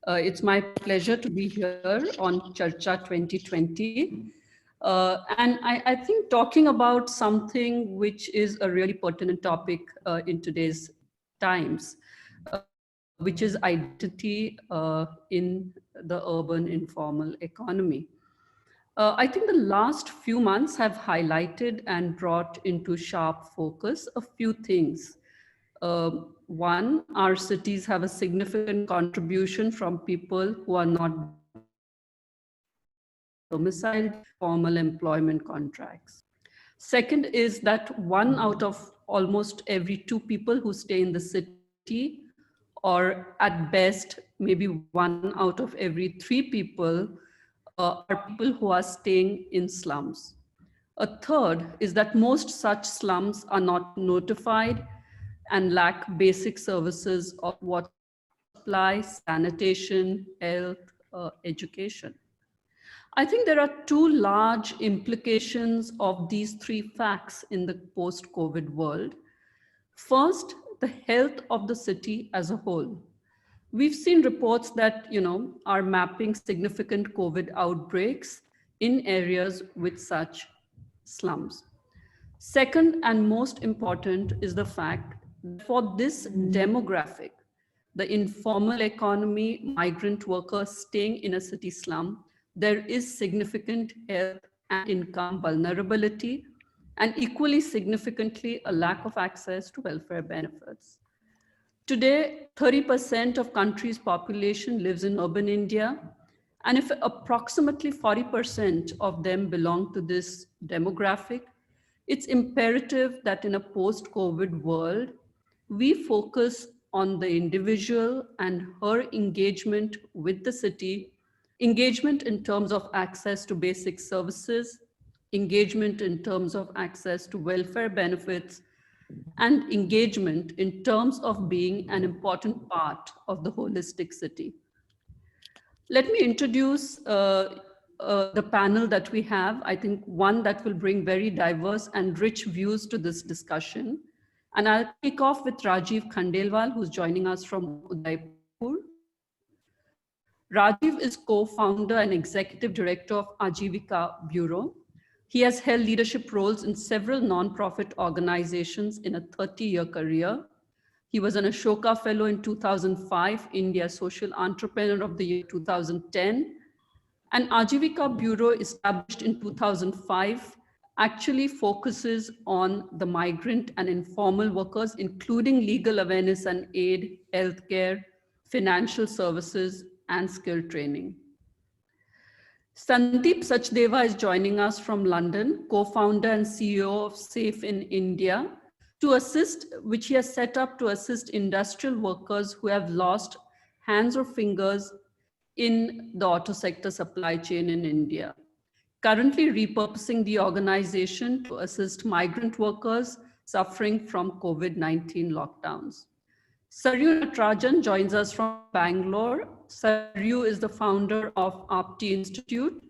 It's my pleasure to be here on Charcha 2020. And I think talking about something which is a really pertinent topic in today's times, which is identity in the urban informal economy. I think the last few months have highlighted and brought into sharp focus a few things. One, our cities have a significant contribution from people who are not domiciled, formal employment contracts. Second is that one out of almost every two people who stay in the city, or at best, maybe one out of every three people, are people who are staying in slums. A third is that most such slums are not notified and lack basic services of water supply, sanitation, health, education. I think there are two large implications of these three facts in the post-COVID world. First, the health of the city as a whole. We've seen reports that, are mapping significant COVID outbreaks in areas with such slums. Second, and most important, is the fact that for this demographic, the informal economy, migrant workers staying in a city slum, there is significant health and income vulnerability, and equally significantly, a lack of access to welfare benefits. Today, 30% of country's population lives in urban India, and if approximately 40% of them belong to this demographic, it's imperative that in a post-COVID world, we focus on the individual and her engagement with the city, engagement in terms of access to basic services, engagement in terms of access to welfare benefits, and engagement in terms of being an important part of the holistic city. Let me introduce the panel that we have. I think one that will bring very diverse and rich views to this discussion. And I'll kick off with Rajiv Khandelwal, who's joining us from Udaipur. Rajiv is co-founder and executive director of Ajivika Bureau. He has held leadership roles in several nonprofit organizations in a 30-year career. He was an Ashoka Fellow in 2005, India Social Entrepreneur of the Year 2010, and Ajivika Bureau, established in 2005, actually focuses on the migrant and informal workers, including legal awareness and aid, healthcare, financial services, and skill training. Sandeep Sachdeva is joining us from London, co-founder and CEO of Safe in India, which he has set up to assist industrial workers who have lost hands or fingers in the auto sector supply chain in India. Currently repurposing the organization to assist migrant workers suffering from COVID-19 lockdowns. Saryu Natarajan joins us from Bangalore. Saryu is the founder of Apti Institute,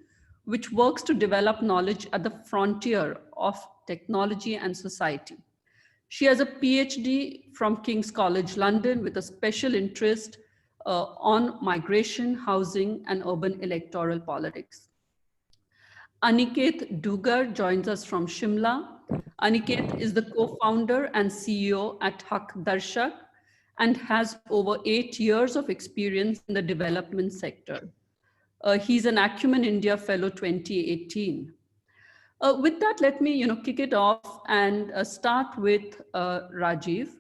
which works to develop knowledge at the frontier of technology and society. She has a PhD from King's College London with a special interest on migration, housing, and urban electoral politics. Aniket Dugar joins us from Shimla. Aniket is the co-founder and CEO at Haq Darshak and has over 8 years of experience in the development sector. He's an Acumen India Fellow 2018. With that, let me kick it off and start with Rajiv.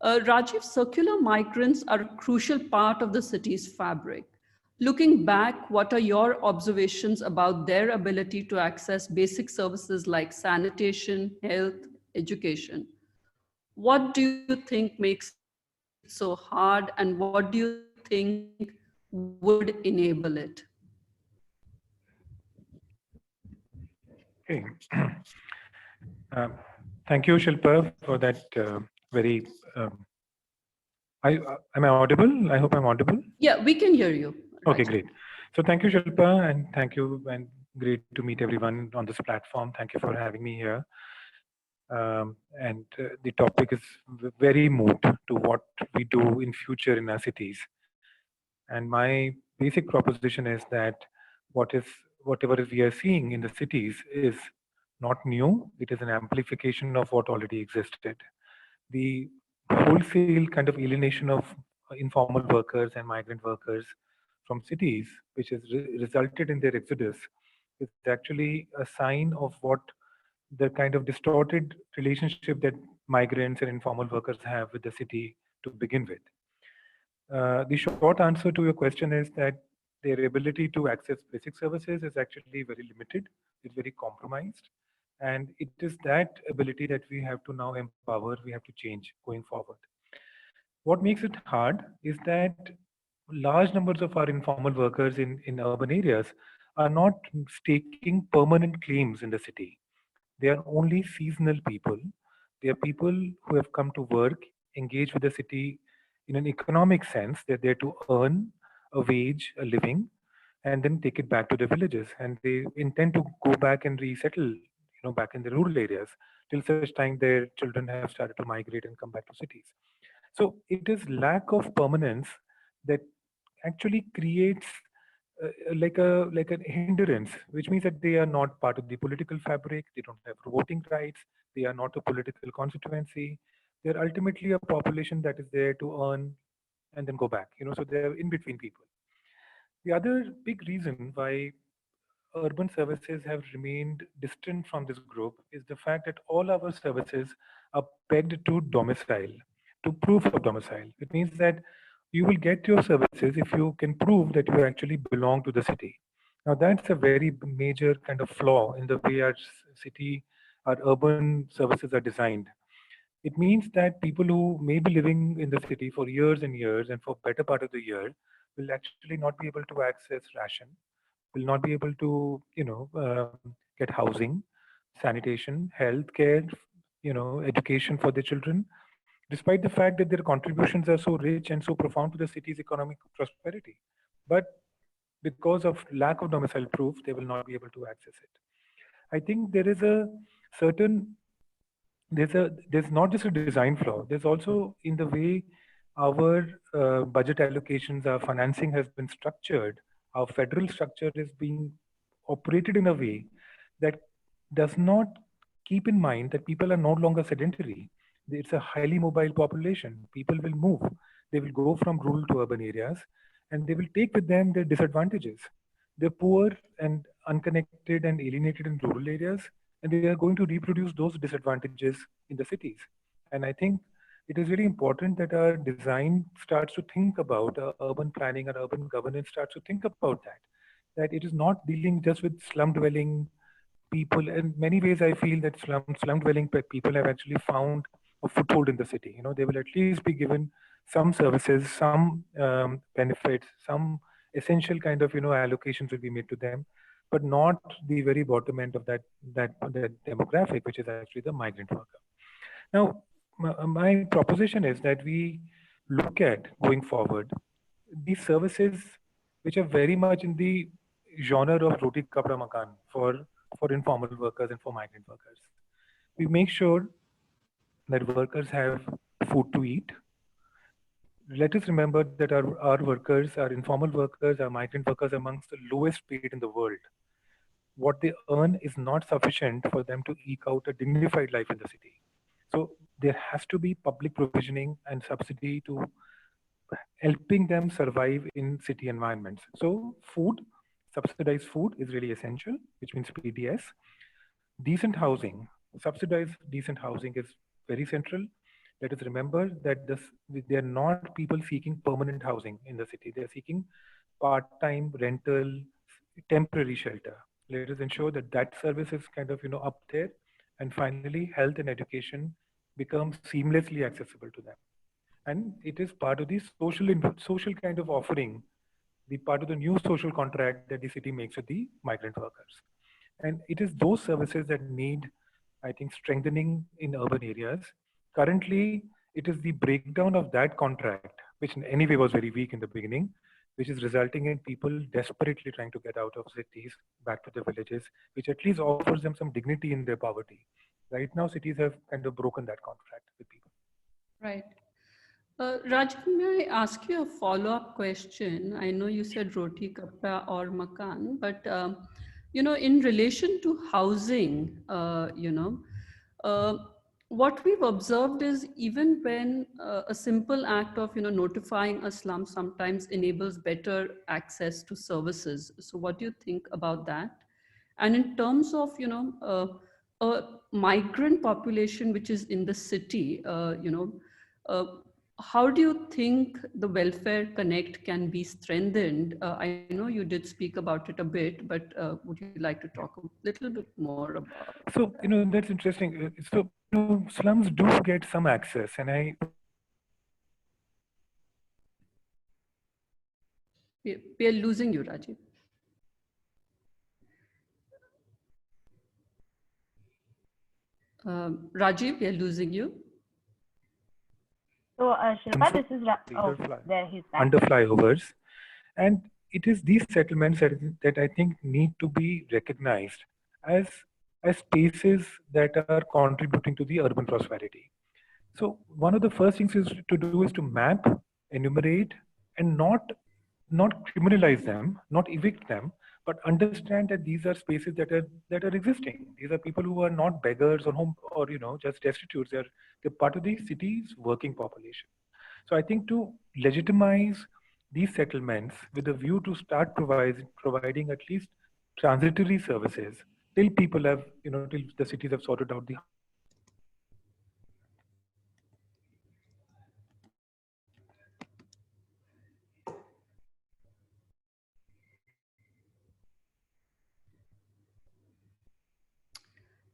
Rajiv, circular migrants are a crucial part of the city's fabric. Looking back, what are your observations about their ability to access basic services like sanitation, health, education? What do you think makes it so hard, and what do you think would enable it? Okay. Thank you, Shilpa, for that very... am I audible? I hope I'm audible. Yeah, we can hear you. Okay, great. So thank you, Shilpa, and thank you, and great to meet everyone on this platform. Thank you for having me here. The topic is very moved to what we do in future in our cities. And my basic proposition is that whatever we are seeing in the cities is not new. It is an amplification of what already existed. The wholesale kind of alienation of informal workers and migrant workers from cities, which has resulted in their exodus, is actually a sign of what the kind of distorted relationship that migrants and informal workers have with the city to begin with. The short answer to your question is that their ability to access basic services is actually very limited, it's very compromised. And it is that ability that we have to now empower, we have to change going forward. What makes it hard is that large numbers of our informal workers in urban areas are not staking permanent claims in the city. They are only seasonal people. They are people who have come to work, engage with the city in an economic sense. They're there to earn a wage, a living, and then take it back to their villages. And they intend to go back and resettle, back in the rural areas till such time their children have started to migrate and come back to cities. So it is lack of permanence that actually creates like a hindrance, which means that they are not part of the political fabric. They don't have voting rights. They are not a political constituency. They're ultimately a population that is there to earn and then go back. So they're in between people. The other big reason why urban services have remained distant from this group is the fact that all our services are pegged to domicile, to proof of domicile. It means that you will get your services if you can prove that you actually belong to the city. Now, that's a very major kind of flaw in the way our city, our urban services are designed. It means that people who may be living in the city for years and years and for better part of the year will actually not be able to access ration, will not be able to, get housing, sanitation, healthcare, education for their children, despite the fact that their contributions are so rich and so profound to the city's economic prosperity. But because of lack of domicile proof, they will not be able to access it. I think there is a certain there's not just a design flaw. There's also in the way our budget allocations, our financing has been structured. Our federal structure is being operated in a way that does not keep in mind that people are no longer sedentary. It's a highly mobile population. People will move. They will go from rural to urban areas, and they will take with them their disadvantages. They're poor and unconnected and alienated in rural areas, and they are going to reproduce those disadvantages in the cities. And I think it is really important that our design starts to think about urban planning and urban governance starts to think about that it is not dealing just with slum dwelling people. In many ways, I feel that slum dwelling people have actually found a foothold in the city. They will at least be given some services, some benefits, some essential kind of allocations will be made to them, but not the very bottom end of that demographic, which is actually the migrant worker. Now, my proposition is that we look at going forward these services, which are very much in the genre of roti kapda makan for informal workers and for migrant workers. We make sure that workers have food to eat. Let us remember that our workers, our informal workers, our migrant workers are amongst the lowest paid in the world. What they earn is not sufficient for them to eke out a dignified life in the city. So there has to be public provisioning and subsidy to helping them survive in city environments. So food, subsidized food is really essential, which means PDS. Decent housing, subsidized decent housing is very central. Let us remember that they are not people seeking permanent housing in the city. They are seeking part-time rental, temporary shelter. Let us ensure that that service is kind of up there. And finally, health and education becomes seamlessly accessible to them. And it is part of the social kind of offering, the part of the new social contract that the city makes with the migrant workers. And it is those services that need, I think, strengthening in urban areas. Currently, it is the breakdown of that contract, which in any way was very weak in the beginning, which is resulting in people desperately trying to get out of cities back to the villages, which at least offers them some dignity in their poverty. Right now, cities have kind of broken that contract with people. Right. Rajiv, may I ask you a follow-up question? I know you said roti, kapda, or makan, but in relation to housing, uh, what we've observed is even when a simple act of notifying a slum sometimes enables better access to services. So, what do you think about that? And in terms of a migrant population which is in the city, uh, how do you think the welfare connect can be strengthened? I know you did speak about it a bit, but would you like to talk a little bit more about that? So, that's interesting. So, slums do get some access, and We are losing you, Rajiv. Rajiv, we are losing you. So, Shilpa, this is either fly, there he's back. under flyovers, and it is these settlements that I think need to be recognized as spaces that are contributing to the urban prosperity. So one of the first things is to do is to map, enumerate, and not criminalize them, not evict them, but understand that these are spaces that are existing. These are people who are not beggars or home or just destitute. They're part of the city's working population. So I think to legitimize these settlements with a view to start providing at least transitory services till people have till the cities have sorted out the.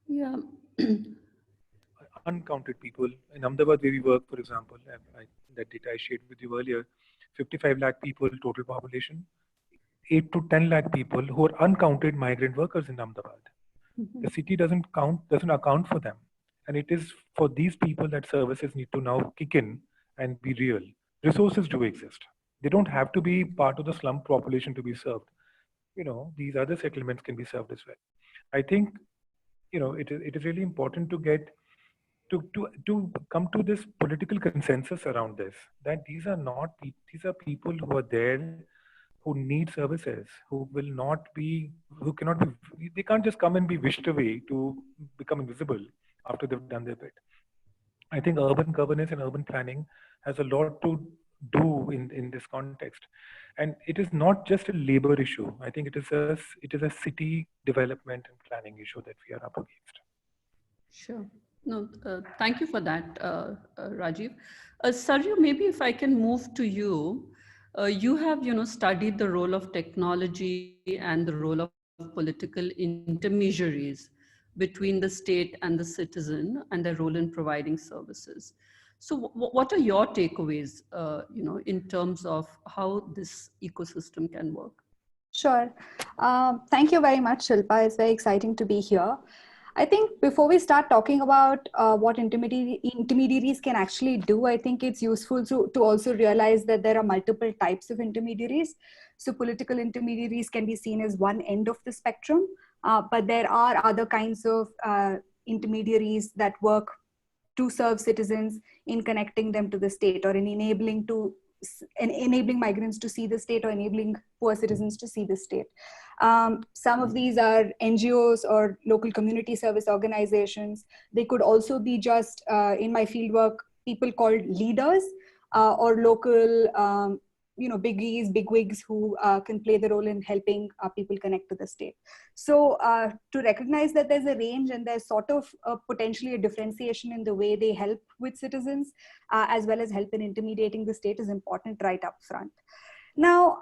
Yeah. Uncounted people. In Ahmedabad, where we work, for example, that data I shared with you earlier, 55 lakh people total population, 8 to 10 lakh people who are uncounted migrant workers in Ahmedabad. The city doesn't account for them. And it is for these people that services need to now kick in and be real. Resources do exist. They don't have to be part of the slum population to be served. These other settlements can be served as well. I think, it is really important to get to come to this political consensus around this, that these are people who are there who need services, who cannot be, they can't just come and be wished away to become invisible after they've done their bit. I think urban governance and urban planning has a lot to do in this context. And it is not just a labor issue. I think it is a city development and planning issue that we are up against. Sure. No, thank you for that, Rajiv. Sarju, maybe if I can move to you. You have, studied the role of technology and the role of political intermediaries between the state and the citizen and their role in providing services. So, what are your takeaways, in terms of how this ecosystem can work? Sure. Thank you very much, Shilpa. It's very exciting to be here. I think before we start talking about what intermediaries can actually do, I think it's useful to also realize that there are multiple types of intermediaries. So political intermediaries can be seen as one end of the spectrum, but there are other kinds of intermediaries that work to serve citizens in connecting them to the state or in enabling migrants to see the state or enabling poor citizens to see the state. Some of these are NGOs or local community service organizations. They could also be just, in my fieldwork, people called leaders or local bigwigs who can play the role in helping people connect to the state. So to recognize that there's a range and there's sort of potentially a differentiation in the way they help with citizens, as well as help in intimidating the state, is important right up front. Now,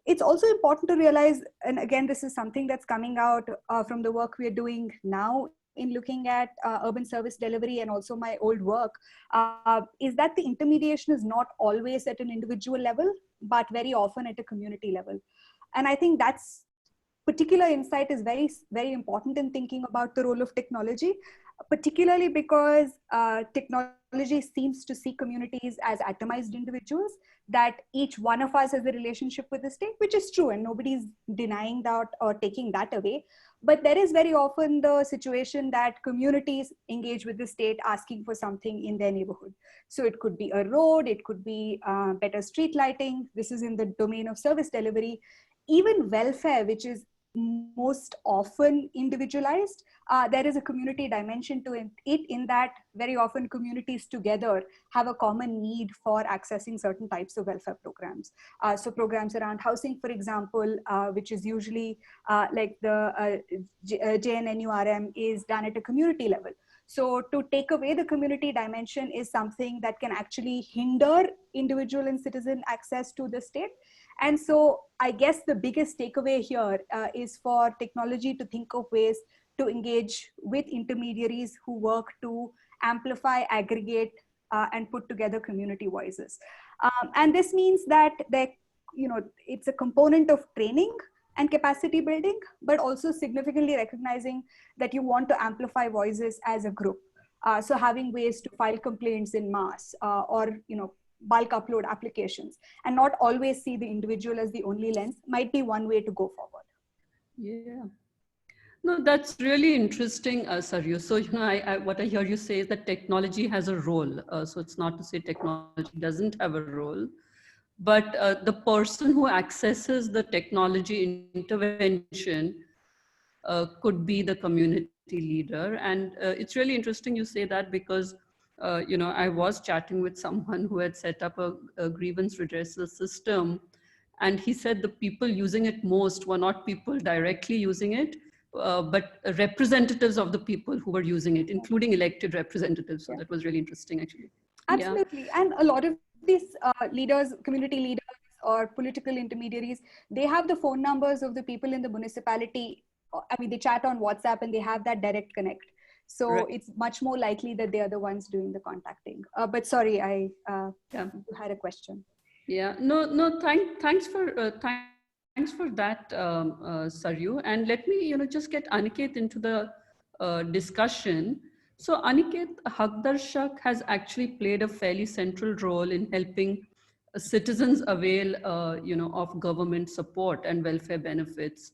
it's also important to realize, and again, this is something that's coming out from the work we're doing now in looking at urban service delivery and also my old work, is that the intermediation is not always at an individual level, but very often at a community level. And I think that's particular insight is very, very important in thinking about the role of technology. particularly because technology seems to see communities as atomized individuals, that each one of us has a relationship with the state, which is true, and nobody's denying that or taking that away. But there is very often the situation that communities engage with the state asking for something in their neighborhood. So it could be a road, it could be better street lighting. This is in the domain of service delivery. Even welfare, which is most often individualized, there is a community dimension to it, in that very often communities together have a common need for accessing certain types of welfare programs. So programs around housing, for example, which is usually like the JNNURM is done at a community level. So to take away the community dimension is something that can actually hinder individual and citizen access to the state. And so I guess the biggest takeaway here is for technology to think of ways to engage with intermediaries who work to amplify, aggregate, and put together community voices. And this means that it's a component of training and capacity building, but also significantly recognizing that you want to amplify voices as a group. So having ways to file complaints in mass, or bulk upload applications, and not always see the individual as the only lens, might be one way to go forward. Yeah. No, that's really interesting, Saryu. So, what I hear you say is that technology has a role. So it's not to say technology doesn't have a role, but the person who accesses the technology intervention could be the community leader. And it's really interesting you say that, because I was chatting with someone who had set up a grievance redressal system, and he said the people using it most were not people directly using it, but representatives of the people who were using it, including elected representatives. So that was really interesting, actually. Absolutely. Yeah. And a lot of these leaders, community leaders or political intermediaries, they have the phone numbers of the people in the municipality. I mean, they chat on WhatsApp and they have that direct connect. So right. It's much more likely that they are the ones doing the contacting. But sorry, you had a question. Yeah, no. Thanks for that, Saryu. And let me, just get Aniket into the discussion. So Aniket, Hakdarshak has actually played a fairly central role in helping citizens avail, of government support and welfare benefits.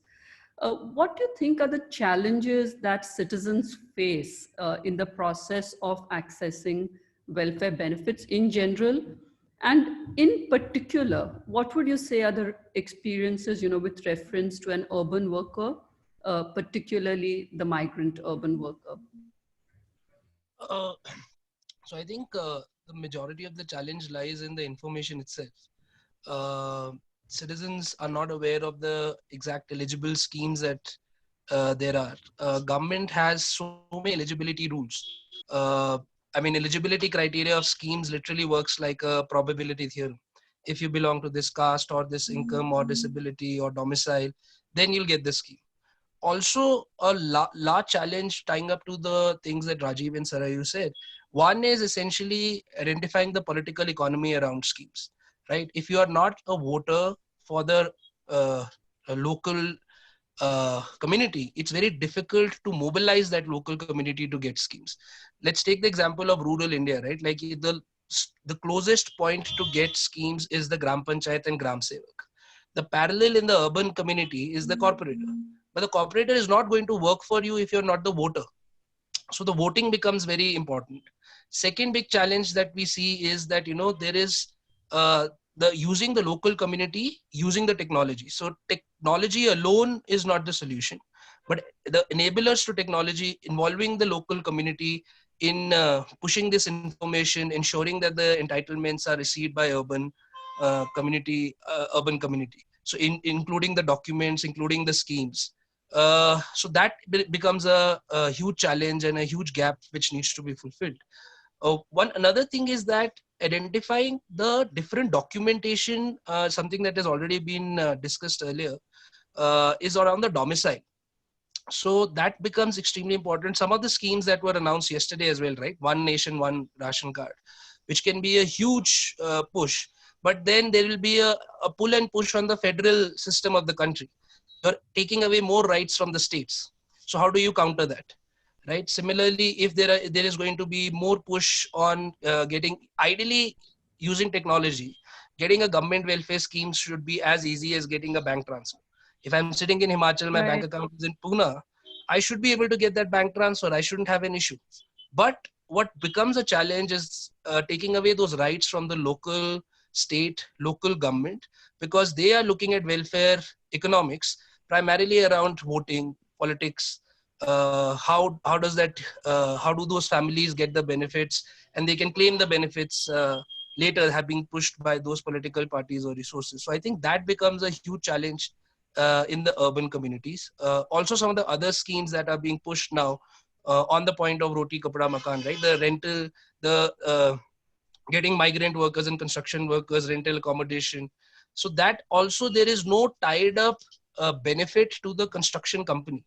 What do you think are the challenges that citizens face in the process of accessing welfare benefits in general? And in particular, what would you say are the experiences, with reference to an urban worker, particularly the migrant urban worker? So I think the majority of the challenge lies in the information itself. Citizens are not aware of the exact eligible schemes that there are. Government has so many eligibility rules. Eligibility criteria of schemes literally works like a probability theorem. If you belong to this caste or this income or disability or domicile, then you'll get this scheme. Also, a large challenge tying up to the things that Rajiv and Saryu said. One is essentially identifying the political economy around schemes, right? If you are not a voter for the local community, it's very difficult to mobilize that local community to get schemes. Let's take the example of rural India, right? Like the closest point to get schemes is the Gram Panchayat and Gram Sevak. The parallel in the urban community is the corporator. But the corporator is not going to work for you if you're not the voter. So the voting becomes very important. Second big challenge that we see is that, there is the using the local community, using the technology. So technology alone is not the solution, but the enablers to technology, involving the local community in pushing this information, ensuring that the entitlements are received by urban community. So including the documents, including the schemes. So that becomes a huge challenge and a huge gap which needs to be fulfilled. Another thing is that identifying the different documentation, something that has already been discussed earlier, is around the domicile. So that becomes extremely important. Some of the schemes that were announced yesterday as well, right? One nation, one ration card, which can be a huge push. But then there will be a pull and push on the federal system of the country. You're taking away more rights from the states. So how do you counter that? right? Similarly, if there is going to be more push on getting, ideally using technology, getting a government welfare scheme should be as easy as getting a bank transfer. If I'm sitting in Himachal, my bank Right. account is in Pune, I should be able to get that bank transfer. I shouldn't have an issue. But what becomes a challenge is taking away those rights from the local, state, local government, because they are looking at welfare economics primarily around voting, politics. How does that? How do those families get the benefits, and they can claim the benefits later, have been pushed by those political parties or resources. So I think that becomes a huge challenge in the urban communities. Also, some of the other schemes that are being pushed now on the point of roti kapda makan, right? The rental, the getting migrant workers and construction workers rental accommodation. So that also there is no tied up benefit to the construction company.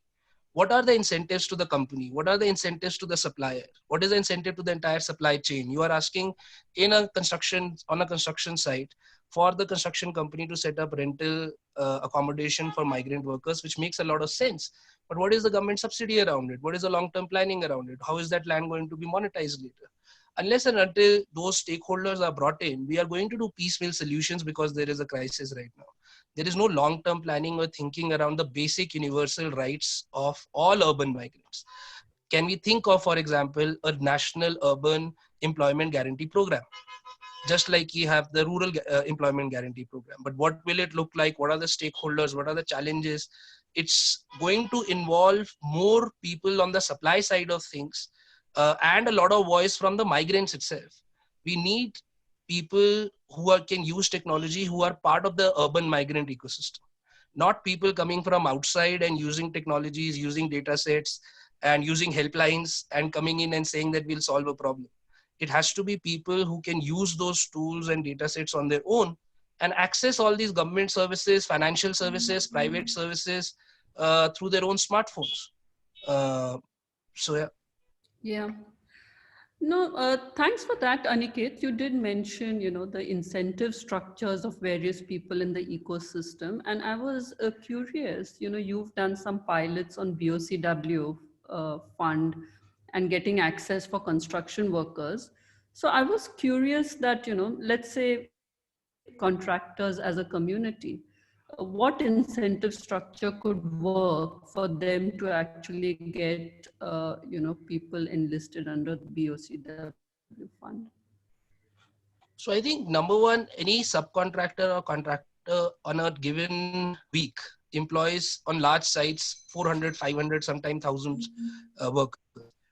What are the incentives to the company? What are the incentives to the supplier? What is the incentive to the entire supply chain? You are asking in a construction, on a construction site, for the construction company to set up rental accommodation for migrant workers, which makes a lot of sense. But what is the government subsidy around it? What is the long-term planning around it? How is that land going to be monetized later? Unless and until those stakeholders are brought in, we are going to do piecemeal solutions because there is a crisis right now. There is no long-term planning or thinking around the basic universal rights of all urban migrants. Can we think of, for example, a national urban employment guarantee program? Just like you have the rural employment guarantee program. But what will it look like? What are the stakeholders? What are the challenges? It's going to involve more people on the supply side of things and a lot of voice from the migrants itself. We need people who can use technology, who are part of the urban migrant ecosystem, not people coming from outside and using technologies, using data sets and using helplines and coming in and saying that we'll solve a problem. It has to be people who can use those tools and data sets on their own and access all these government services, financial services, private services through their own smartphones. Uh, so yeah. Yeah. No, thanks for that, Aniket. You did mention, the incentive structures of various people in the ecosystem. And I was curious, you've done some pilots on BOCW fund and getting access for construction workers. So I was curious that, let's say contractors as a community, what incentive structure could work for them to actually get, people enlisted under the BOCW fund? So I think number one, any subcontractor or contractor on a given week employs on large sites 400, 500, sometimes thousands workers.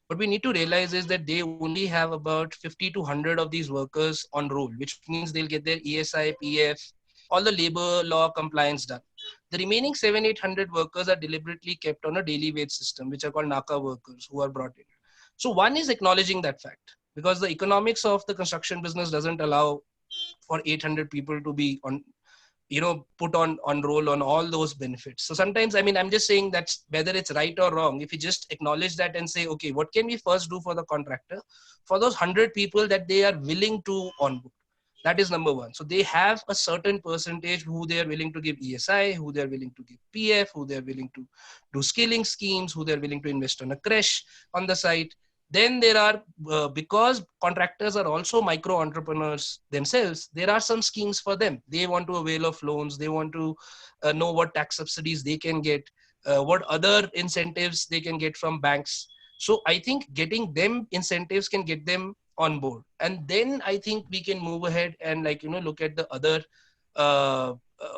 What we need to realize is that they only have about 50 to 100 of these workers on roll, which means they'll get their ESI, PF, all the labor law compliance done. The remaining 700-800 workers are deliberately kept on a daily wage system, which are called NACA workers who are brought in. So one is acknowledging that fact, because the economics of the construction business doesn't allow for 800 people to be on, put on roll on all those benefits. So sometimes, I mean, I'm just saying that whether it's right or wrong, if you just acknowledge that and say, okay, what can we first do for the contractor, for those 100 people that they are willing to onboard? That is number one. So they have a certain percentage who they are willing to give ESI, who they are willing to give PF, who they are willing to do skilling schemes, who they are willing to invest on a creche on the site. Then there are, because contractors are also micro entrepreneurs themselves, there are some schemes for them. They want to avail of loans. They want to know what tax subsidies they can get, what other incentives they can get from banks. So I think getting them incentives can get them on board. And then I think we can move ahead and look at the other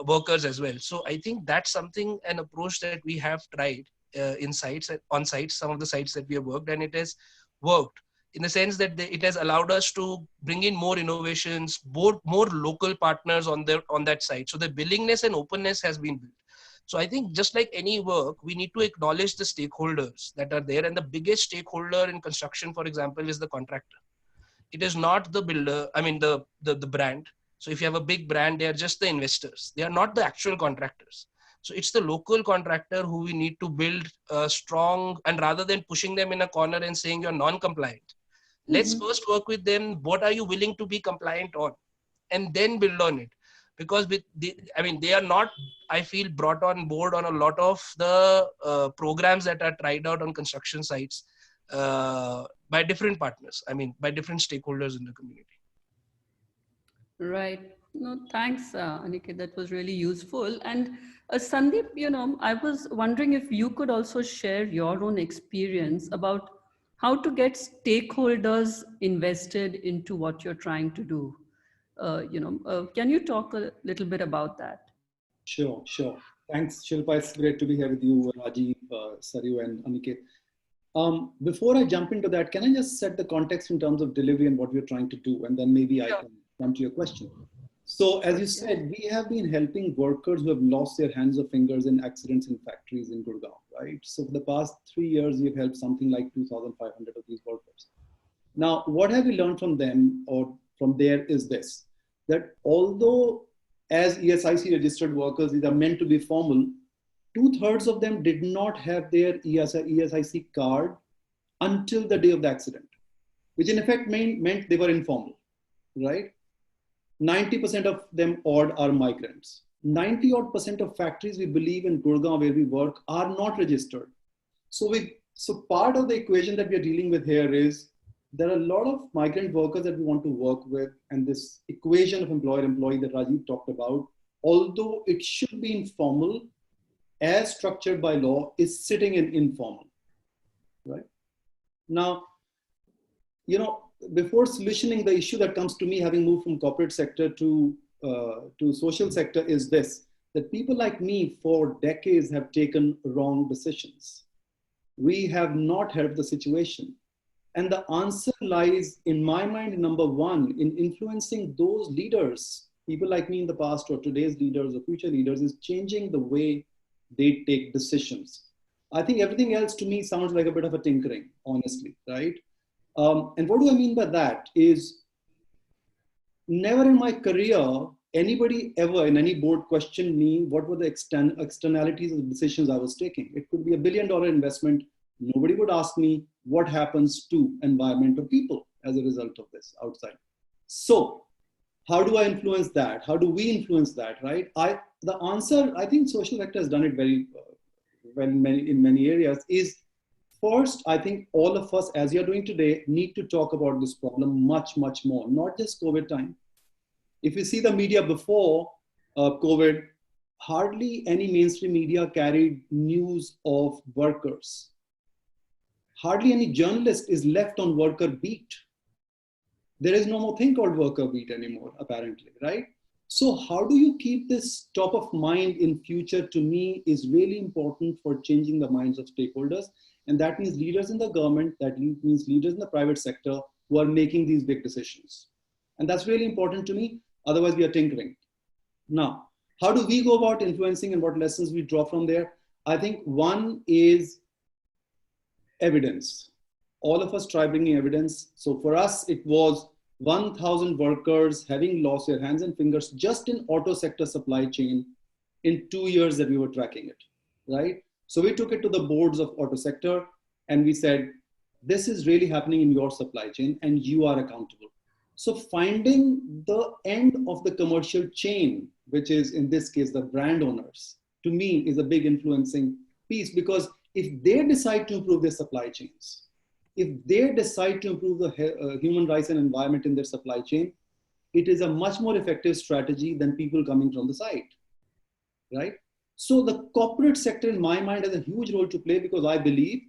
workers as well. So I think that's something, an approach that we have tried in sites, on sites, some of the sites that we have worked, and it has worked in the sense that it has allowed us to bring in more innovations, more local partners on that site. So the willingness and openness has been built. So I think just like any work, we need to acknowledge the stakeholders that are there. And the biggest stakeholder in construction, for example, is the contractor. It is not the builder, I mean, the brand. So if you have a big brand, they are just the investors. They are not the actual contractors. So it's the local contractor who we need to build strong, and rather than pushing them in a corner and saying you're non-compliant, let's first work with them. What are you willing to be compliant on? And then build on it. Because they are not, I feel, brought on board on a lot of the programs that are tried out on construction sites. by different partners. I mean, by different stakeholders in the community. Right. No, thanks, Aniket. That was really useful. And Sandeep, I was wondering if you could also share your own experience about how to get stakeholders invested into what you're trying to do. Can you talk a little bit about that? Sure, sure. Thanks, Shilpa. It's great to be here with you, Rajiv, Saryu, and Aniket. Before I jump into that, can I just set the context in terms of delivery and what we're trying to do, and then maybe I can come to your question. So, as you said, we have been helping workers who have lost their hands or fingers in accidents in factories in Gurgaon, right? So, for the past 3 years, we've helped something like 2,500 of these workers. Now, what have we learned from them or from there is this, that although as ESIC registered workers, these are meant to be formal, 2/3 of them did not have their ESIC card until the day of the accident, which in effect meant they were informal, right? 90% of them odd are migrants. 90% of factories we believe in Gurgaon where we work are not registered. So part of the equation that we are dealing with here is there are a lot of migrant workers that we want to work with, and this equation of employer-employee that Rajiv talked about, although it should be informal, as structured by law, is sitting in informal, right? Now, before solutioning the issue that comes to me, having moved from corporate sector to social sector, is this, that people like me for decades have taken wrong decisions. We have not helped the situation. And the answer lies, in my mind, number one, in influencing those leaders, people like me in the past or today's leaders or future leaders, is changing the way they take decisions. I think everything else to me sounds like a bit of a tinkering, honestly, right? And what do I mean by that is, never in my career, anybody ever in any board questioned me what were the externalities of the decisions I was taking. It could be $1 billion investment. Nobody would ask me what happens to environment or people as a result of this outside. So how do I influence that? How do we influence that, right? The answer, I think social sector has done it very well in many areas, is first, I think all of us, as you're doing today, need to talk about this problem much, much more, not just COVID time. If you see the media before COVID, hardly any mainstream media carried news of workers. Hardly any journalist is left on worker beat. There is no more thing called worker beat anymore, apparently, right? So how do you keep this top of mind in future, to me, is really important for changing the minds of stakeholders. And that means leaders in the government, that means leaders in the private sector who are making these big decisions. And that's really important to me. Otherwise, we are tinkering. Now, how do we go about influencing and what lessons we draw from there? I think one is evidence. All of us try bringing evidence. So for us, it was 1,000 workers having lost their hands and fingers just in auto sector supply chain in 2 years that we were tracking it, right? So we took it to the boards of auto sector and we said, this is really happening in your supply chain and you are accountable. So finding the end of the commercial chain, which is in this case, the brand owners, to me is a big influencing piece, because if they decide to improve their supply chains, if they decide to improve the human rights and environment in their supply chain, it is a much more effective strategy than people coming from the side, right? So the corporate sector, in my mind, has a huge role to play, because I believe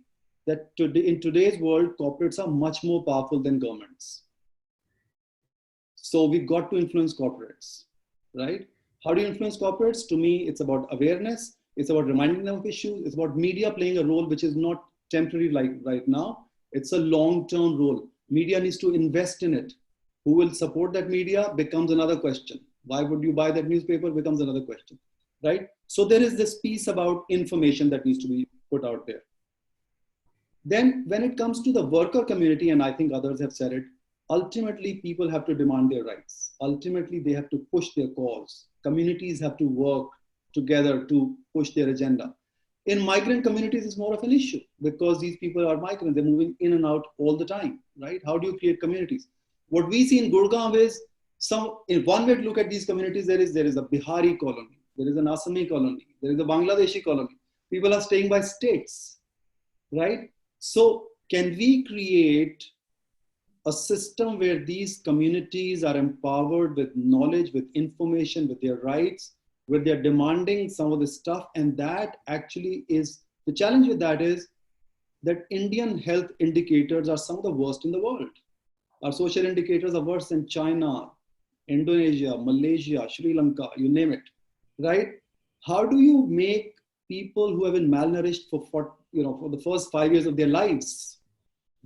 that in today's world, corporates are much more powerful than governments. So we've got to influence corporates, right? How do you influence corporates? To me, it's about awareness. It's about reminding them of issues. It's about media playing a role which is not temporary like right now. It's a long-term role. Media needs to invest in it. Who will support that media becomes another question. Why would you buy that newspaper becomes another question, right? So there is this piece about information that needs to be put out there. Then when it comes to the worker community, and I think others have said it, ultimately people have to demand their rights. Ultimately they have to push their cause. Communities have to work together to push their agenda. In migrant communities, it's more of an issue because these people are migrants. They're moving in and out all the time, right? How do you create communities? What we see in Gurgaon is in one way to look at these communities, there is a Bihari colony, there is an Assami colony, there is a Bangladeshi colony. People are staying by states, right? So can we create a system where these communities are empowered with knowledge, with information, with their rights, where they're demanding some of this stuff? And that actually is, the challenge with that is that Indian health indicators are some of the worst in the world. Our social indicators are worse than China, Indonesia, Malaysia, Sri Lanka, you name it, right? How do you make people who have been malnourished for the first 5 years of their lives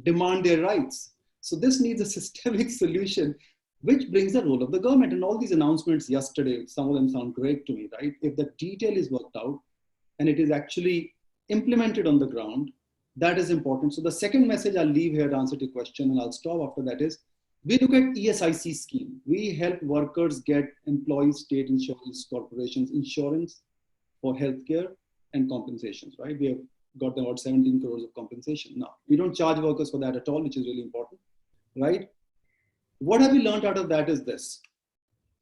demand their rights? So this needs a systemic solution, which brings the role of the government. And all these announcements yesterday, some of them sound great to me, right? If the detail is worked out and it is actually implemented on the ground, that is important. So the second message I'll leave here to answer your question, and I'll stop after that, is we look at ESIC scheme. We help workers get employees, state insurance corporations, insurance for healthcare and compensations, right? We have got about 17 crores of compensation. Now, we don't charge workers for that at all, which is really important, right? What have we learned out of that is this.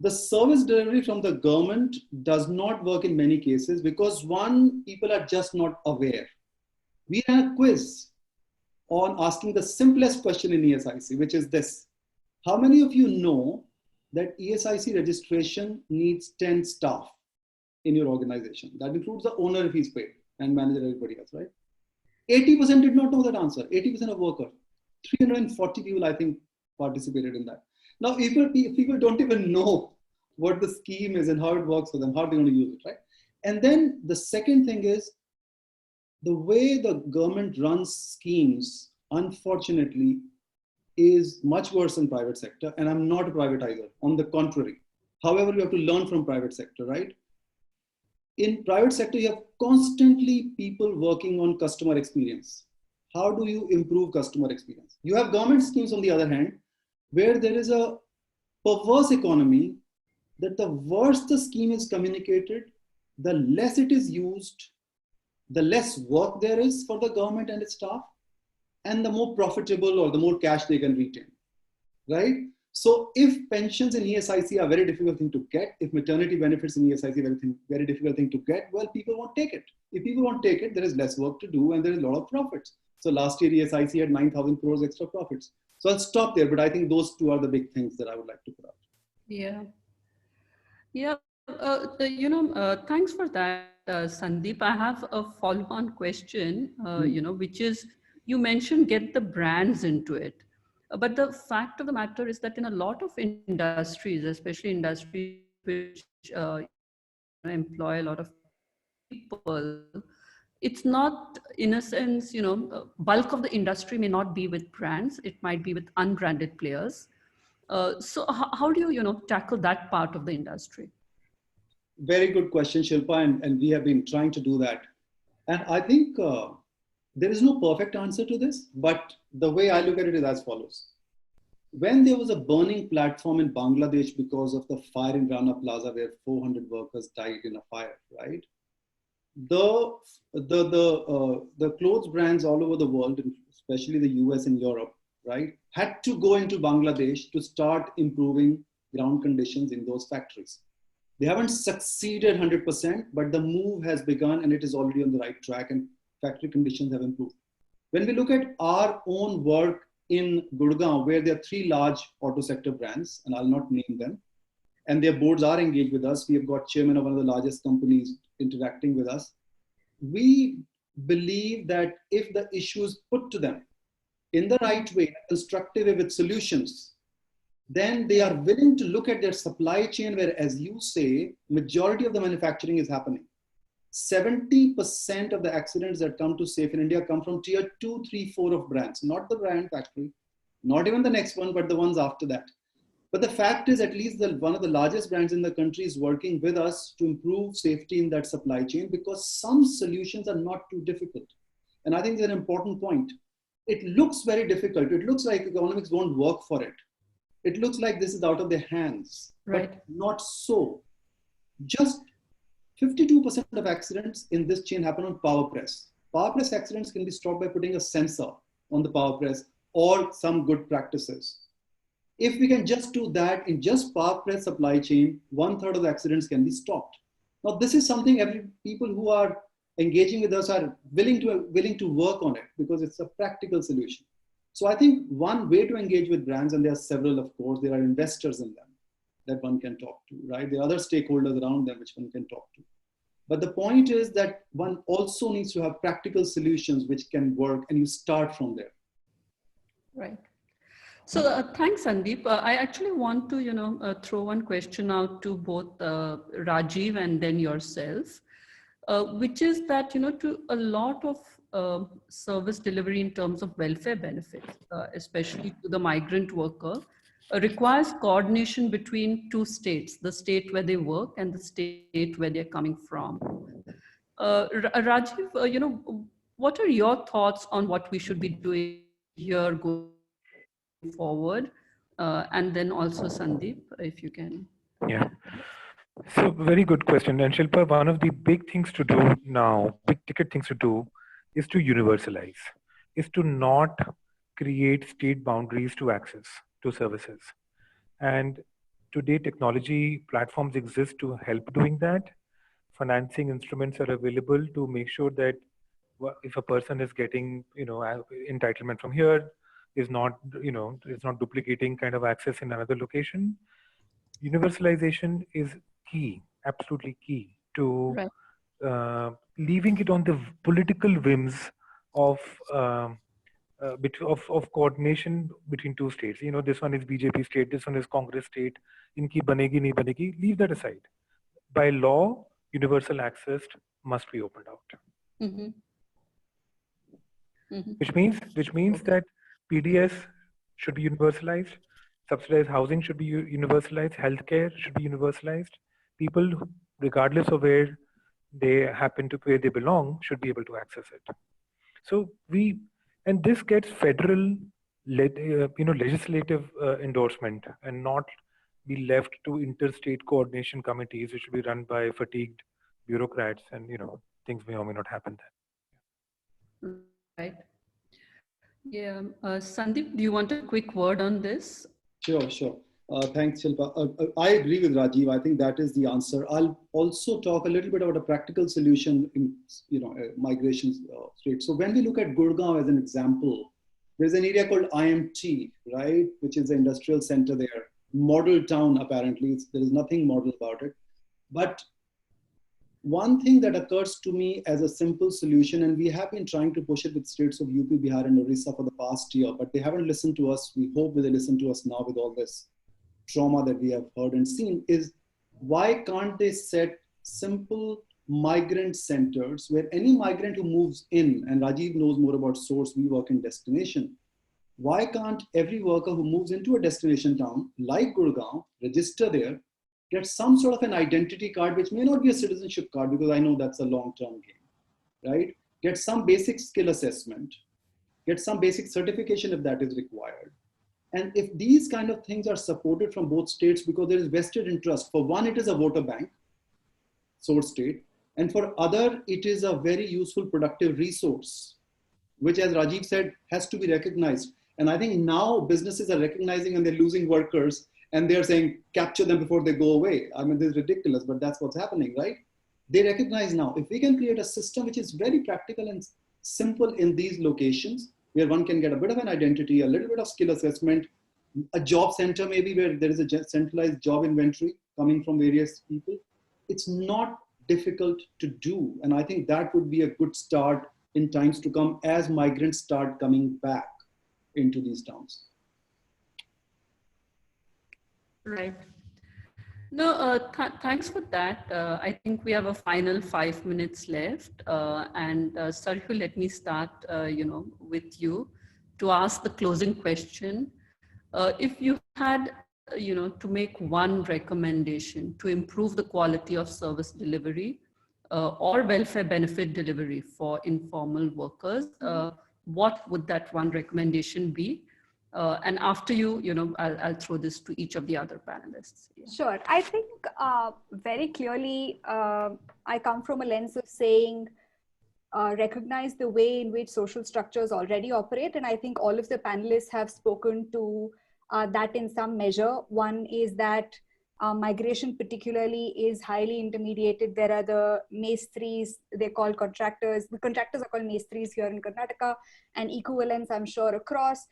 The service delivery from the government does not work in many cases because, one, people are just not aware. We ran a quiz on asking the simplest question in ESIC, which is this. How many of you know that ESIC registration needs 10 staff in your organization? That includes the owner if he's paid and manager, everybody else, right? 80% did not know that answer. 80% of workers. 340 people, I think, participated in that. Now, people don't even know what the scheme is and how it works for them, how they're going to use it, right? And then the second thing is, the way the government runs schemes, unfortunately, is much worse than private sector. And I'm not a privatizer, on the contrary. However, you have to learn from private sector, right? In private sector, you have constantly people working on customer experience. How do you improve customer experience? You have government schemes, on the other hand, where there is a perverse economy that the worse the scheme is communicated, the less it is used, the less work there is for the government and its staff, and the more profitable or the more cash they can retain, right? So if pensions in ESIC are a very difficult thing to get, if maternity benefits in ESIC are a very difficult thing to get, well, people won't take it. If people won't take it, there is less work to do and there is a lot of profits. So last year, ESIC had 9,000 crores extra profits. So I'll stop there, but I think those two are the big things that I would like to put out. Yeah. Yeah. Thanks for that, Sandeep. I have a follow-on question, which is, you mentioned get the brands into it. But the fact of the matter is that in a lot of industries, especially industries which employ a lot of people, it's not, in a sense, bulk of the industry may not be with brands. It might be with unbranded players. So how do you, tackle that part of the industry? Very good question, Shilpa, and we have been trying to do that. And I think there is no perfect answer to this, but the way I look at it is as follows. When there was a burning platform in Bangladesh because of the fire in Rana Plaza where 400 workers died in a fire, right? The clothes brands all over the world, especially the US and Europe, right, had to go into Bangladesh to start improving ground conditions in those factories. They haven't succeeded 100%, but the move has begun and it is already on the right track and factory conditions have improved. When we look at our own work in Gurgaon, where there are 3 large auto sector brands, and I'll not name them, and their boards are engaged with us. We have got chairman of one of the largest companies interacting with us. We believe that if the issue is put to them in the right way, constructive way with solutions, then they are willing to look at their supply chain where, as you say, majority of the manufacturing is happening. 70% of the accidents that come to SAFE in India come from tier 2, 3, 4 of brands, not the brand factory, not even the next one, but the ones after that. But the fact is, at least one of the largest brands in the country is working with us to improve safety in that supply chain, because some solutions are not too difficult. And I think it's an important point. It looks very difficult. It looks like economics won't work for it. It looks like this is out of their hands, right? But not so. Just 52% of accidents in this chain happen on power press. Power press accidents can be stopped by putting a sensor on the power press or some good practices. If we can just do that in just power press supply chain, 1/3 of the accidents can be stopped. Now, this is something people who are engaging with us are willing to work on it because it's a practical solution. So I think one way to engage with brands, and there are several, of course, there are investors in them that one can talk to, right? There are other stakeholders around them which one can talk to. But the point is that one also needs to have practical solutions which can work, and you start from there. Right. So thanks, Sandeep. I actually want to, throw one question out to both Rajiv and then yourself, which is that, to a lot of service delivery in terms of welfare benefits, especially to the migrant worker, requires coordination between two states, the state where they work and the state where they're coming from. Rajiv, what are your thoughts on what we should be doing here going forward? And then also Sandeep, if you can. Yeah. So very good question. And Shilpa, one of the big things to do now, big ticket things to do, is to universalize, is to not create state boundaries to access to services. And today technology platforms exist to help doing that. Financing instruments are available to make sure that if a person is getting, entitlement from here, is not duplicating kind of access in another location. Universalization is key, absolutely key to Right. leaving it on the political whims of coordination between two states. This one is BJP state, this one is Congress state. Inki banegi nahi banegi. Leave that aside. By law, universal access must be opened out. Mm-hmm. Mm-hmm. Which means that PDS should be universalized, subsidized housing should be universalized, healthcare should be universalized. People, regardless of where they belong, should be able to access it. So and this gets federal, legislative endorsement, and not be left to interstate coordination committees, which should be run by fatigued bureaucrats, and things may or may not happen then. Right. Yeah. Sandeep, do you want a quick word on this? Sure. Thanks, Shilpa. I agree with Rajiv. I think that is the answer. I'll also talk a little bit about a practical solution in migration state. So when we look at Gurgaon as an example, there's an area called IMT, right, which is the industrial center there. Model town, apparently. There is nothing model about it. But one thing that occurs to me as a simple solution, and we have been trying to push it with states of UP, Bihar, and Orissa for the past year, but they haven't listened to us. We hope they listen to us now with all this trauma that we have heard and seen, is why can't they set simple migrant centers where any migrant who moves in, and Rajiv knows more about source, we work in destination. Why can't every worker who moves into a destination town like Gurgaon register there, get some sort of an identity card, which may not be a citizenship card, because I know that's a long-term game, right? Get some basic skill assessment, get some basic certification if that is required. And if these kind of things are supported from both states, because there is vested interest, for one, it is a voter bank, source state, and for other, it is a very useful, productive resource, which, as Rajiv said, has to be recognized. And I think now businesses are recognizing, and they're losing workers, and they're saying, capture them before they go away. I mean, this is ridiculous, but that's what's happening, right? They recognize now, if we can create a system which is very practical and simple in these locations, where one can get a bit of an identity, a little bit of skill assessment, a job center maybe where there is a centralized job inventory coming from various people. It's not difficult to do. And I think that would be a good start in times to come as migrants start coming back into these towns. Right. No, thanks for that. I think we have a final 5 minutes left. And Sarju, let me start, with you to ask the closing question. If you had, to make one recommendation to improve the quality of service delivery or welfare benefit delivery for informal workers, what would that one recommendation be? And after I'll throw this to each of the other panelists. Yeah. Sure. I think very clearly, I come from a lens of saying, recognize the way in which social structures already operate. And I think all of the panelists have spoken to that in some measure. One is that Migration particularly is highly intermediated. There are the mestries, they're called contractors. The contractors are called mestries here in Karnataka, and equivalents, I'm sure, across.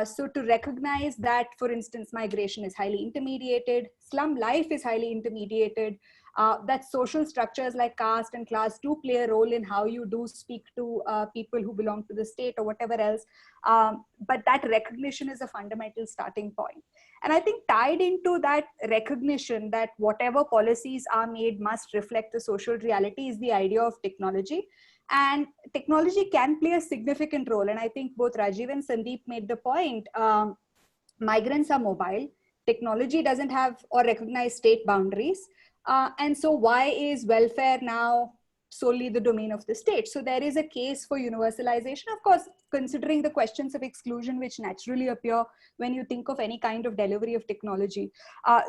So to recognize that, for instance, migration is highly intermediated, slum life is highly intermediated, that social structures like caste and class do play a role in how you do speak to people who belong to the state or whatever else. But that recognition is a fundamental starting point. And I think tied into that recognition that whatever policies are made must reflect the social reality is the idea of technology. And technology can play a significant role. And I think both Rajiv and Sandeep made the point. Migrants are mobile. Technology doesn't have or recognize state boundaries. And so why is welfare now solely the domain of the state? So there is a case for universalization, of course, considering the questions of exclusion which naturally appear when you think of any kind of delivery of technology.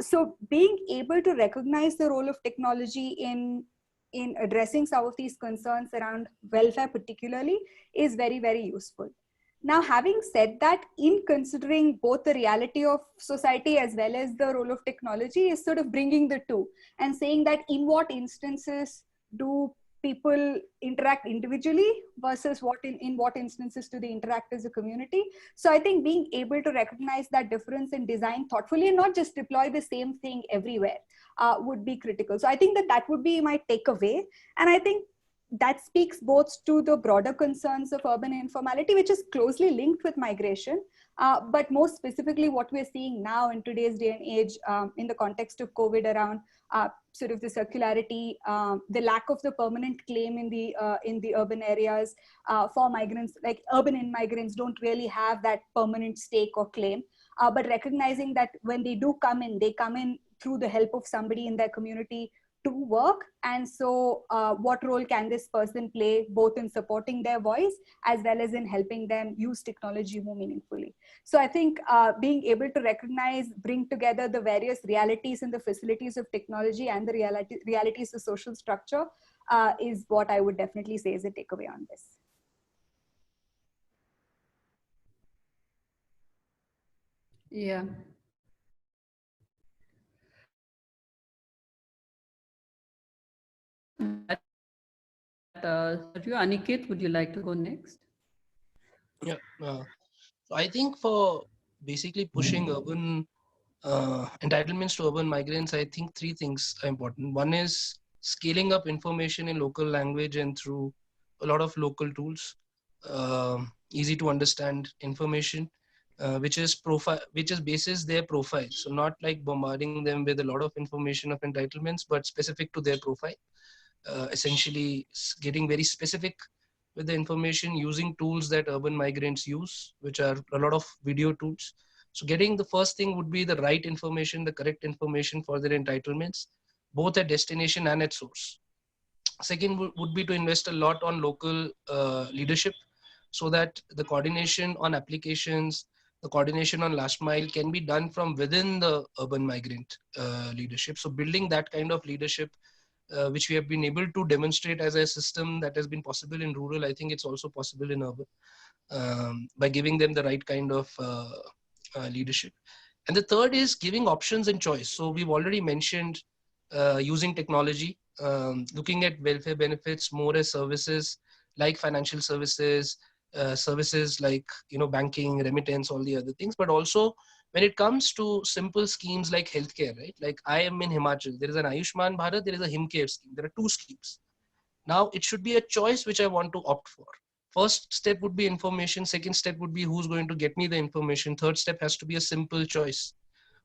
So being able to recognize the role of technology in addressing some of these concerns around welfare particularly is very, very useful. Now, having said that, in considering both the reality of society as well as the role of technology, is sort of bringing the two and saying that in what instances do people interact individually versus in what instances do they interact as a community. So I think being able to recognize that difference and design thoughtfully and not just deploy the same thing everywhere would be critical. So I think that would be my takeaway. And I think that speaks both to the broader concerns of urban informality, which is closely linked with migration, but more specifically what we're seeing now in today's day and age in the context of COVID around sort of the circularity, the lack of the permanent claim in the urban areas for migrants, like urban immigrants don't really have that permanent stake or claim, but recognizing that when they do come in, they come in through the help of somebody in their community to work. And so what role can this person play both in supporting their voice as well as in helping them use technology more meaningfully? So I think being able to recognize, bring together the various realities and the facilities of technology and the realities of social structure is what I would definitely say is a takeaway on this. Yeah. Aniket, would you like to go next? Yeah. So I think for basically pushing urban entitlements to urban migrants, I think three things are important. One is scaling up information in local language and through a lot of local tools, easy to understand information, which is bases their profile. So not like bombarding them with a lot of information of entitlements, but specific to their profile. Essentially getting very specific with the information using tools that urban migrants use, which are a lot of video tools. So getting the first thing would be the right information, the correct information for their entitlements, both at destination and at source. Second would be to invest a lot on local leadership so that the coordination on applications, the coordination on last mile can be done from within the urban migrant leadership. So building that kind of leadership which we have been able to demonstrate as a system that has been possible in rural, I think it's also possible in urban by giving them the right kind of leadership. And the third is giving options and choice. So we've already mentioned using technology, looking at welfare benefits more as services like financial services, services like banking, remittance, all the other things, but also when it comes to simple schemes like healthcare, right? Like I am in Himachal, there is an Ayushman Bharat, there is a HimCare scheme. There are two schemes. Now it should be a choice which I want to opt for. First step would be information. Second step would be who's going to get me the information. Third step has to be a simple choice.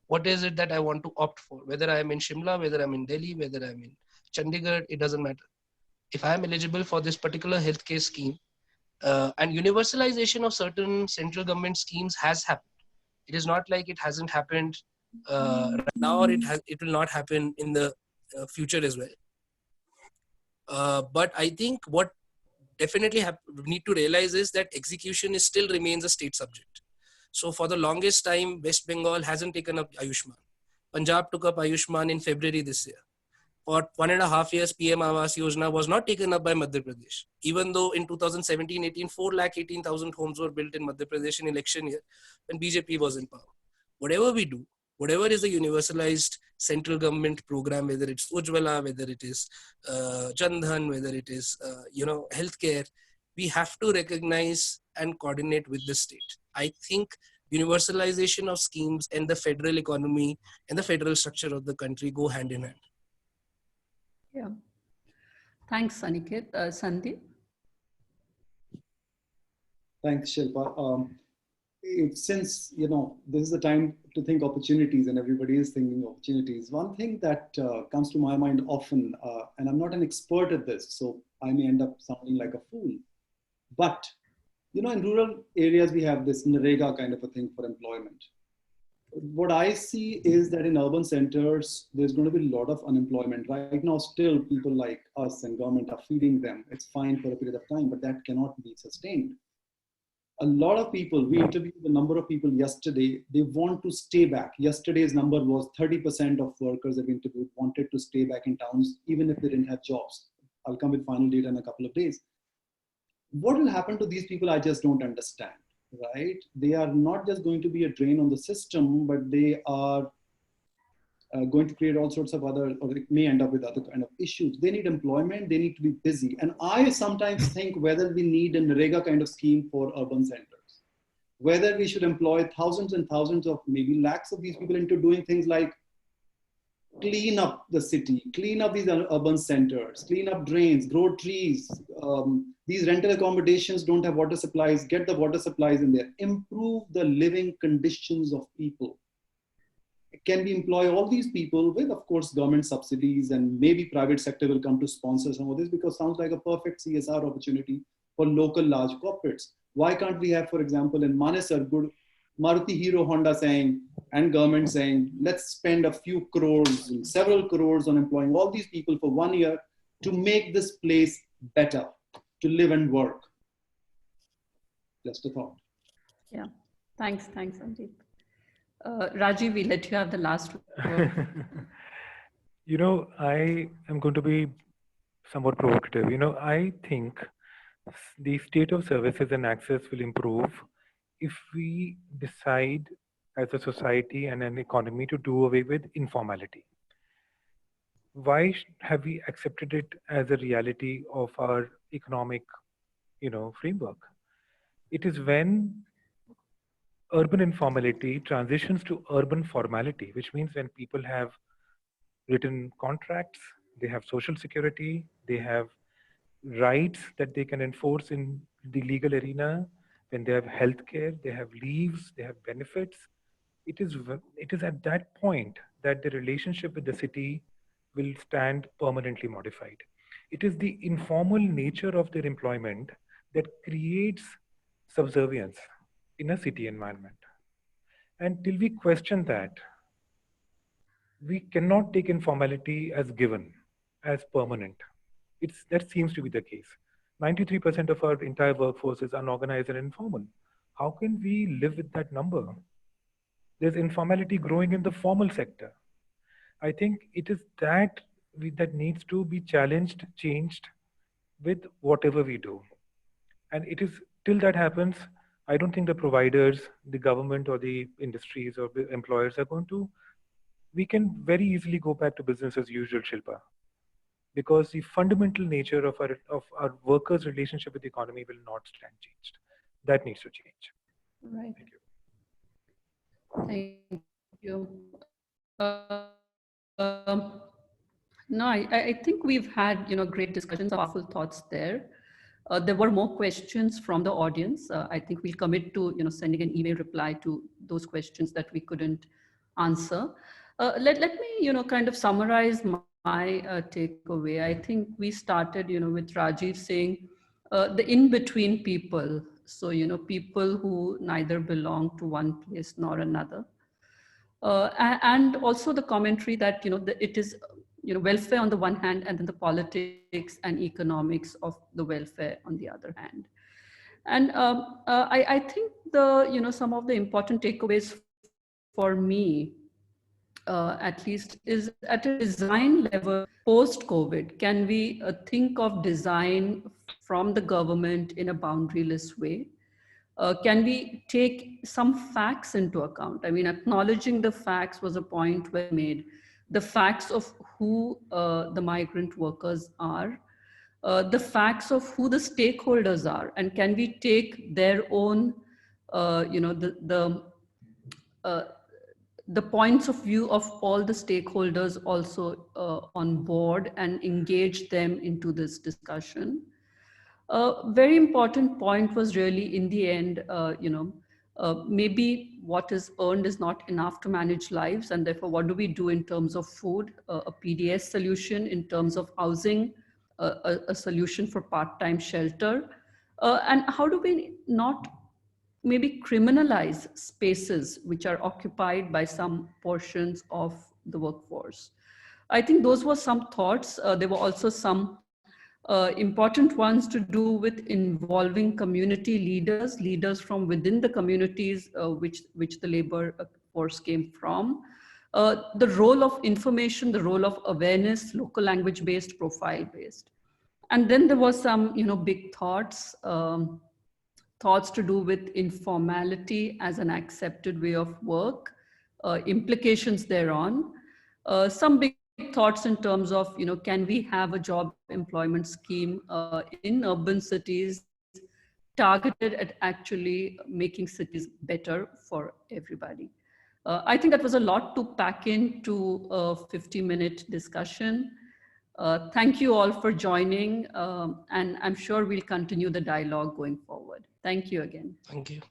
What is it that I want to opt for? Whether I am in Shimla, whether I'm in Delhi, whether I'm in Chandigarh, it doesn't matter. If I am eligible for this particular healthcare scheme, and universalization of certain central government schemes has happened. It is not like it hasn't happened right now, or it will not happen in the future as well. But I think what definitely we need to realize is that execution still remains a state subject. So for the longest time, West Bengal hasn't taken up Ayushman. Punjab took up Ayushman in February this year. For 1.5 years, PM Awas Yojana was not taken up by Madhya Pradesh, even though in 2017-18, 418,000 homes were built in Madhya Pradesh in election year when BJP was in power. Whatever we do, whatever is a universalized central government program, whether it's Ujjwala, whether it is Jan Dhan, whether it is, healthcare, we have to recognize and coordinate with the state. I think universalization of schemes and the federal economy and the federal structure of the country go hand in hand. Yeah. Thanks, Aniket. Sandeep? Thanks, Shilpa. Since, this is the time to think opportunities and everybody is thinking opportunities, one thing that comes to my mind often, and I'm not an expert at this, so I may end up sounding like a fool, but, in rural areas, we have this NREGA kind of a thing for employment. What I see is that in urban centers, there's going to be a lot of unemployment. Right now, still people like us and government are feeding them. It's fine for a period of time, but that cannot be sustained. A lot of people, we interviewed a number of people yesterday, they want to stay back. Yesterday's number was 30% of workers that we interviewed wanted to stay back in towns, even if they didn't have jobs. I'll come with final data in a couple of days. What will happen to these people? I just don't understand, right? They are not just going to be a drain on the system, but they are going to create all sorts of other, or it may end up with other kind of issues. They need employment, they need to be busy. And I sometimes think whether we need a NREGA kind of scheme for urban centers, whether we should employ thousands and thousands of, maybe lakhs of these people into doing things like clean up the city, clean up these urban centers, clean up drains, grow trees. These rental accommodations don't have water supplies, get the water supplies in there, improve the living conditions of people. Can we employ all these people with, of course, government subsidies, and maybe private sector will come to sponsor some of this, because it sounds like a perfect CSR opportunity for local large corporates. Why can't we have, for example, in Manesar, good Maruti, Hero, Honda saying, and government saying, let's spend a few crores, several crores on employing all these people for 1 year to make this place better, to live and work. Just a thought. Yeah, thanks, Sandeep. Rajiv, we let you have the last word. I am going to be somewhat provocative. I think the state of services and access will improve if we decide as a society and an economy to do away with informality. Why have we accepted it as a reality of our economic, framework? It is when urban informality transitions to urban formality, which means when people have written contracts, they have social security, they have rights that they can enforce in the legal arena, when they have healthcare, they have leaves, they have benefits. It is at that point that the relationship with the city will stand permanently modified. It is the informal nature of their employment that creates subservience in a city environment. And till we question that, we cannot take informality as given, as permanent. That seems to be the case. 93% of our entire workforce is unorganized and informal. How can we live with that number? There's informality growing in the formal sector. I think it is that needs to be challenged, changed with whatever we do. And it is till that happens, I don't think the providers, the government or the industries or the employers are going to, we can very easily go back to business as usual, Shilpa, because the fundamental nature of our workers' relationship with the economy will not stand changed. That needs to change. Right. Thank you. Thank you. No, I think we've had, great discussions, powerful thoughts there. There were more questions from the audience. I think we'll commit to, sending an email reply to those questions that we couldn't answer. Let me, kind of summarize my takeaway. I think we started, with Rajiv saying the in-between people. So, people who neither belong to one place nor another. And also the commentary that, it is, welfare on the one hand, and then the politics and economics of the welfare on the other hand. And I think some of the important takeaways for me, at least, is at a design level post-COVID. Can we think of design from the government in a boundaryless way? Can we take some facts into account? I mean, acknowledging the facts was a point well made. The facts of who the migrant workers are, the facts of who the stakeholders are, and can we take their own, the points of view of all the stakeholders also on board and engage them into this discussion. A very important point was really in the end, maybe what is earned is not enough to manage lives, and therefore what do we do in terms of food, a PDS solution, in terms of housing, a solution for part-time shelter, and how do we not maybe criminalize spaces which are occupied by some portions of the workforce. I think those were some thoughts. There were also some important ones to do with involving community leaders, leaders from within the communities which the labor force came from. The role of information, the role of awareness, local language based, profile based. And then there was some, big thoughts, thoughts to do with informality as an accepted way of work, implications thereon, some big thoughts in terms of, can we have a job employment scheme in urban cities targeted at actually making cities better for everybody. I think that was a lot to pack into a 50-minute discussion. Thank you all for joining, and I'm sure we'll continue the dialogue going forward. Thank you again. Thank you.